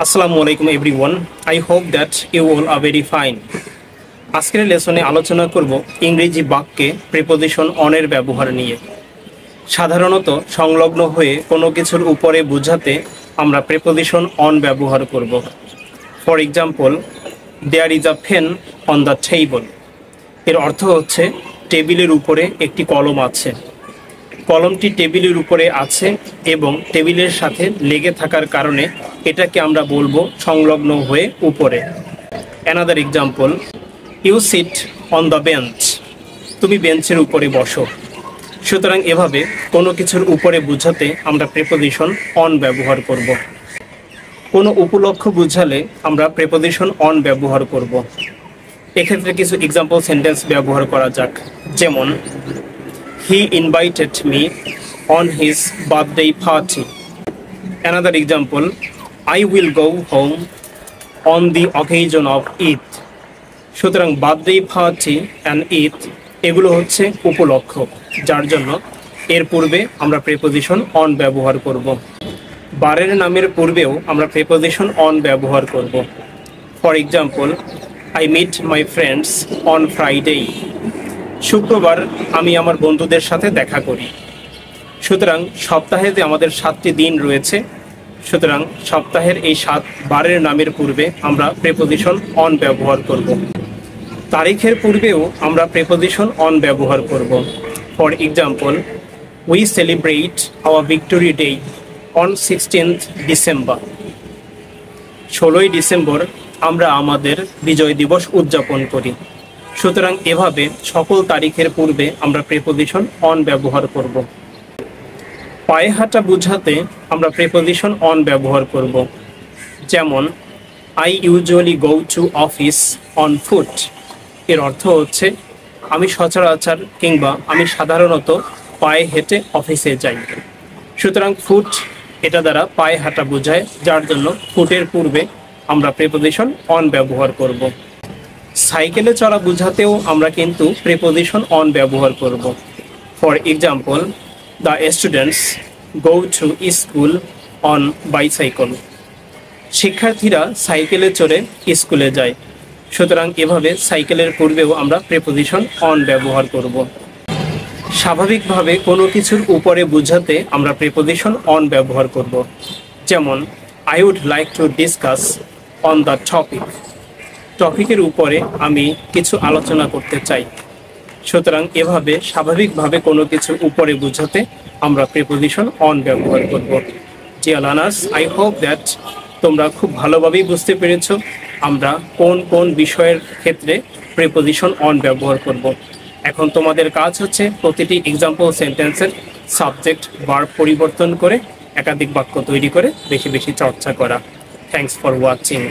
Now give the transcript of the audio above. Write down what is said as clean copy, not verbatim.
আসসালামু আলাইকুম everyone. I hope that you all are very fine. আজকের লেসনে আলোচনা করব ইংরেজি বাক্যে প্রিপোজিশন অনের ব্যবহার নিয়ে। সাধারণত সংলগ্ন হয়ে কোনো কিছুর উপরে বোঝাতে আমরা প্রিপোজিশন অন ব্যবহার করব। For example, there is a pen on the table. এর অর্থ হচ্ছে টেবিলের উপরে একটি কলম আছে। কলমটি টেবিলের উপরে আছে এবং টেবিলের সাথে লেগে থাকার কারণে এটাকে আমরা বলবো সংলগ্ন হয়ে উপরে। Another example, you sit on the bench. তুমি বেঞ্চের উপরে বসো। সুতরাং এভাবে কোনো কিছুর উপরে বোঝাতে আমরা প্রিপোজিশন অন ব্যবহার করব। কোনো উপলক্ষ বোঝালে আমরা প্রিপোজিশন অন ব্যবহার করব। এক্ষেত্রে কিছু এক্সাম্পল সেন্টেন্স ব্যবহার করা যাক, যেমন He invited me on his birthday party. Another example, I will go home on the occasion of Eid. সুতরাং বার্থডে পার্টি অ্যান্ড ঈদ এগুলো হচ্ছে উপলক্ষ, যার জন্য এর পূর্বে আমরা প্রিপোজিশন অন ব্যবহার করব। বারের নামের পূর্বেও আমরা প্রিপোজিশন অন ব্যবহার করব। For example, I meet my friends on Friday. শুক্রবার আমি আমার বন্ধুদের সাথে দেখা করি। সুতরাং সপ্তাহেতে আমাদের 7টি দিন রয়েছে। সুতরাং সপ্তাহের এই 7 বারের নামের পূর্বে আমরা প্রিপোজিশন অন ব্যবহার করব। তারিখের পূর্বেও আমরা প্রিপোজিশন অন ব্যবহার করব। For example, we celebrate our victory day on 16th December. 16ই ডিসেম্বর আমরা আমাদের বিজয় দিবস উদযাপন করি। সুতরাং এভাবে সকল তারিখের পূর্বে আমরা প্রিপোজিশন অন ব্যবহার করব। পায়ে হাঁটা বোঝাতে আমরা প্রিপোজিশন অন ব্যবহার করব। যেমন, I usually go to office on foot. এর অর্থ হচ্ছে আমি সচরাচর কিংবা আমি সাধারণত পায়ে হেঁটে অফিসে যাই। সুতরাং ফুট এটা দ্বারা পায়ে হাঁটা বোঝায়, যার জন্য ফুটের পূর্বে আমরা প্রিপোজিশন অন ব্যবহার করব। সাইকেলে চড়া বোঝাতেও আমরা কিন্তু প্রিপোজিশন অন ব্যবহার করব। For example, the students go to school on bicycle. শিক্ষার্থীরা সাইকেলে চড়ে স্কুলে যায়। সুতরাং এভাবে সাইকেলের পূর্বেও আমরা প্রিপোজিশন অন ব্যবহার করব। স্বাভাবিকভাবে কোনো কিছুর উপরে বোঝাতে আমরা প্রিপোজিশন অন ব্যবহার করব। যেমন, I would like to discuss on the topic. টপিকের উপরে আমি কিছু আলোচনা করতে চাই। সুতরাং এভাবে স্বাভাবিকভাবে কোনো কিছু উপরে বোঝাতে আমরা প্রিপোজিশন অন ব্যবহার করব। Dear learners, I hope that তোমরা খুব ভালোভাবেই বুঝতে পেরেছো আমরা কোন কোন বিষয়ের ক্ষেত্রে প্রিপোজিশন অন ব্যবহার করব। এখন তোমাদের কাজ হচ্ছে প্রতিটি এক্সাম্পল সেন্টেন্সের সাবজেক্ট ভার্ব পরিবর্তন করে একাধিক বাক্য তৈরি করে বেশি বেশি চর্চা করা। Thanks for watching.